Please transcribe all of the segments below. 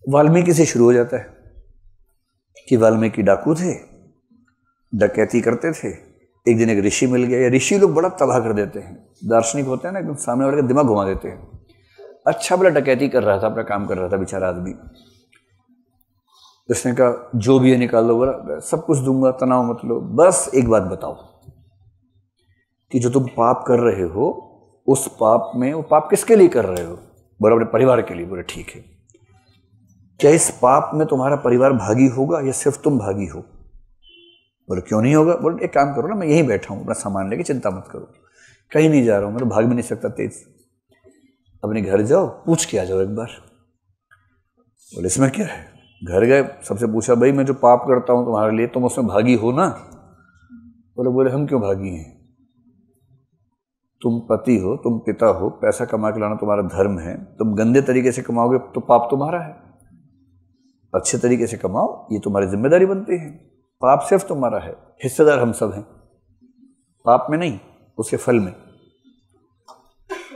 वाल्मीकि से शुरू हो जाता है कि वाल्मीकि डाकू थे, डकैती करते थे। एक दिन एक ऋषि मिल गया। या ऋषि लोग बड़ा तबाह कर देते हैं, दार्शनिक होते हैं ना, एकदम सामने वाले का दिमाग घुमा देते हैं। अच्छा बड़ा डकैती कर रहा था, अपना काम कर रहा था बेचारा आदमी। उसने कहा जो भी है निकाल लो, बोला सब कुछ दूंगा, तनाव मत लो, बस एक बात बताओ कि जो तुम पाप कर रहे हो उस पाप में, वो पाप किसके लिए कर रहे हो? बोला अपने परिवार के लिए। बोले ठीक है, क्या इस पाप में तुम्हारा परिवार भागी होगा या सिर्फ तुम भागी हो? बोले क्यों नहीं होगा? बोले एक काम करो ना, मैं यहीं बैठा हूं अपना सामान लेके, चिंता मत करो, कहीं नहीं जा रहा हूं, मैं तो भाग भी नहीं सकता तेज। अपने घर जाओ, पूछ के आ जाओ एक बार। बोले इसमें क्या है? घर गए, सबसे पूछा भाई मैं जो पाप करता हूं तुम्हारे लिए, तुम उसमें भागी हो ना? बोले हम क्यों भागी हैं? तुम पति हो, तुम पिता हो, पैसा कमा के लाना तुम्हारा धर्म है। तुम गंदे तरीके से कमाओगे तो पाप तुम्हारा है, अच्छे तरीके से कमाओ, ये तुम्हारी जिम्मेदारी बनती है। पाप सिर्फ तुम्हारा है, हिस्सेदार हम सब हैं, पाप में नहीं, उसके फल में।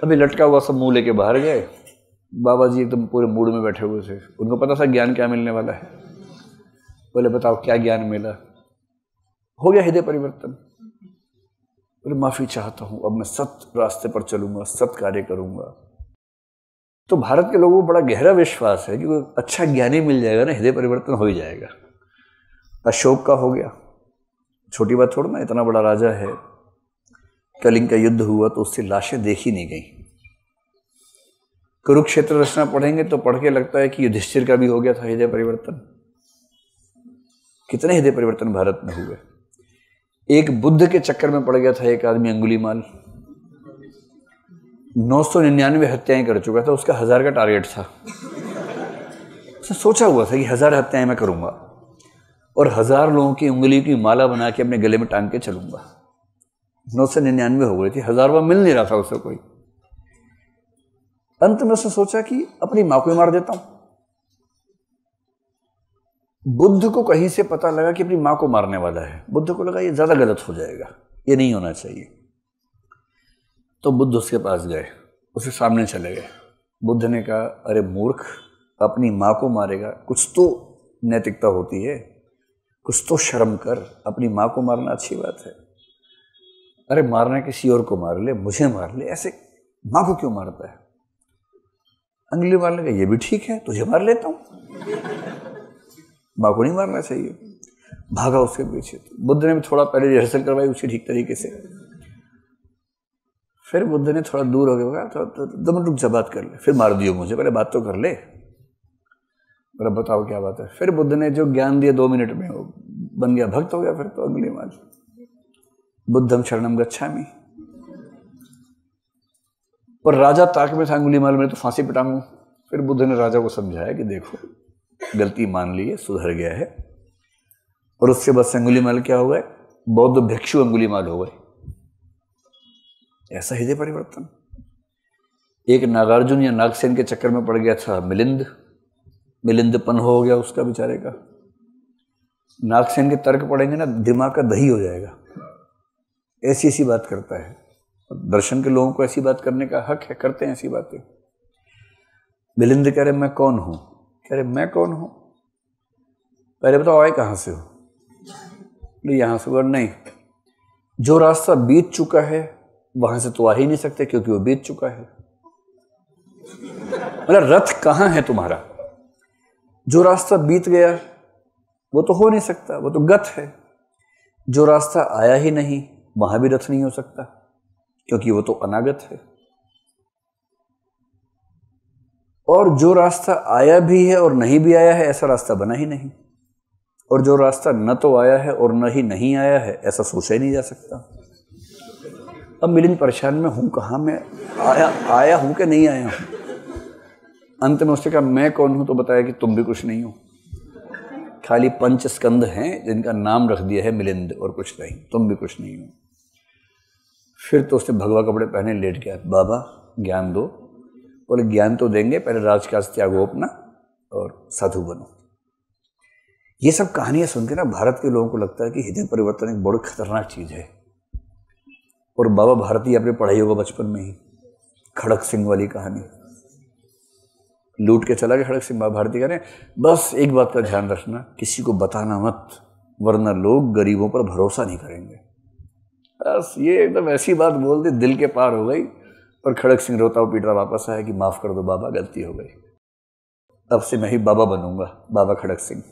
अभी लटका हुआ सब मुंह लेके बाहर गए। बाबा जी एकदम पूरे मूड में बैठे हुए थे, उनको पता था ज्ञान क्या मिलने वाला है। बोले बताओ क्या ज्ञान मिला? हो गया हृदय परिवर्तन। बोले माफी चाहता हूं, अब मैं सत रास्ते पर चलूंगा, सत कार्य करूंगा। तो भारत के लोगों को बड़ा गहरा विश्वास है कि कोई अच्छा ज्ञानी मिल जाएगा ना, हृदय परिवर्तन हो ही जाएगा। अशोक का हो गया, छोटी बात थोड़ा ना, इतना बड़ा राजा है। कलिंग का युद्ध हुआ तो उससे लाशें देखी नहीं गई। कुरुक्षेत्र रचना पढ़ेंगे तो पढ़ के लगता है कि युधिष्ठिर का भी हो गया था हृदय परिवर्तन। कितने हृदय परिवर्तन भारत में हुए। एक बुद्ध के चक्कर में पड़ गया था एक आदमी, अंगुलीमाल, 999 हत्याएं कर चुका था, उसका 1000 का टारगेट था। उसने सोचा हुआ था कि 1000 हत्याएं मैं करूंगा और 1000 लोगों की उंगली की माला बना के अपने गले में टांग के चलूंगा। 999 हो गई थी, 1000वां मिल नहीं रहा था उसे कोई। अंत में उसने सोचा कि अपनी मां को ही मार देता हूं। बुद्ध को कहीं से पता लगा कि अपनी मां को मारने वाला है। बुद्ध को लगा ये ज्यादा गलत हो जाएगा, ये नहीं होना चाहिए। तो बुद्ध उसके पास गए, उसके सामने चले गए। बुद्ध ने कहा अरे मूर्ख, अपनी मां को मारेगा? कुछ तो नैतिकता होती है, कुछ तो शर्म कर। अपनी मां को मारना अच्छी बात है? अरे मारना किसी और को मार ले, मुझे मार ले, ऐसे मां को क्यों मारता है? अंगुली मारने का ये भी ठीक है, तुझे मार लेता हूं, मां को नहीं मारना चाहिए। भागा उसके पीछे। बुद्ध ने भी थोड़ा पहले रिहर्सल करवाई उसकी ठीक तरीके से। फिर बुद्ध ने थोड़ा दूर हो गया, तो 2 मिनट रुक जा, बात कर ले। फिर मार दियो मुझे, पहले बात तो कर ले। बोला बताओ क्या बात है? फिर बुद्ध ने जो ज्ञान दिया 2 मिनट में, वो बन गया भक्त, हो गया फिर तो अंगुलीमाल। बुद्धम शरणम गच्छामि। और राजा ताक में था अंगुलीमाल, मैंने तो फांसी पिटाऊंगा। फिर बुद्ध ने राजा को समझाया कि देखो गलती मान ली है, सुधर गया है। और उसके बाद से अंगुलीमाल क्या हो गए? बौद्ध भिक्षु अंगुलीमाल हो गए। ऐसा हृदय परिवर्तन। एक नागार्जुन या नागसेन के चक्कर में पड़ गया था मिलिंद, मिलिंदपन हो गया उसका बेचारे का। नागसेन के तर्क पड़ेंगे ना, दिमाग का दही हो जाएगा। ऐसी ऐसी बात करता है। दर्शन के लोगों को ऐसी बात करने का हक है, करते हैं ऐसी बातें। मिलिंद कह रहे मैं कौन हूं? कह रहे मैं कौन हूं? पहले बताओ आए कहां से हो? नहीं यहां से। नहीं, जो रास्ता बीत चुका है वहां से तो आ ही नहीं सकते, क्योंकि वो बीत चुका है। मतलब रथ कहां है तुम्हारा? जो रास्ता बीत गया वो तो हो नहीं सकता, वो तो गत है। जो रास्ता आया ही नहीं वहां भी रथ नहीं हो सकता, क्योंकि वो तो अनागत है। और जो रास्ता आया भी है और नहीं भी आया है, ऐसा रास्ता बना ही नहीं। और जो रास्ता न तो आया है और न ही नहीं आया है, ऐसा सोचा ही नहीं जा सकता। अब मिलिंद परेशान में हूं कहां मैं, आया हूं कि नहीं आया हूं। अंत में उसने कहा मैं कौन हूं? तो बताया कि तुम भी कुछ नहीं हो, खाली 5 स्कंद हैं जिनका नाम रख दिया है मिलिंद, और कुछ नहीं, तुम भी कुछ नहीं हो। फिर तो उसने भगवा कपड़े पहने लेट गया। बाबा ज्ञान दो। बोले ज्ञान तो देंगे, पहले राजकाज त्यागो अपना और साधु बनो। ये सब कहानियां सुन के ना भारत के लोगों को लगता है कि हृदय परिवर्तन एक बड़ी खतरनाक चीज है। और बाबा भारती आपने पढ़ाई होगा बचपन में ही, खड़क सिंह वाली कहानी। लूट के चला गया खड़क सिंह। भारती कह रहे बस एक बात का ध्यान रखना, किसी को बताना मत, वरना लोग गरीबों पर भरोसा नहीं करेंगे। बस ये एकदम ऐसी बात बोल दी, दिल के पार हो गई। और खड़क सिंह रोता हुआ पीटा वापस आया कि माफ़ कर दो बाबा, गलती हो गई, अब से मैं ही बाबा बनूंगा, बाबा खड़क सिंह।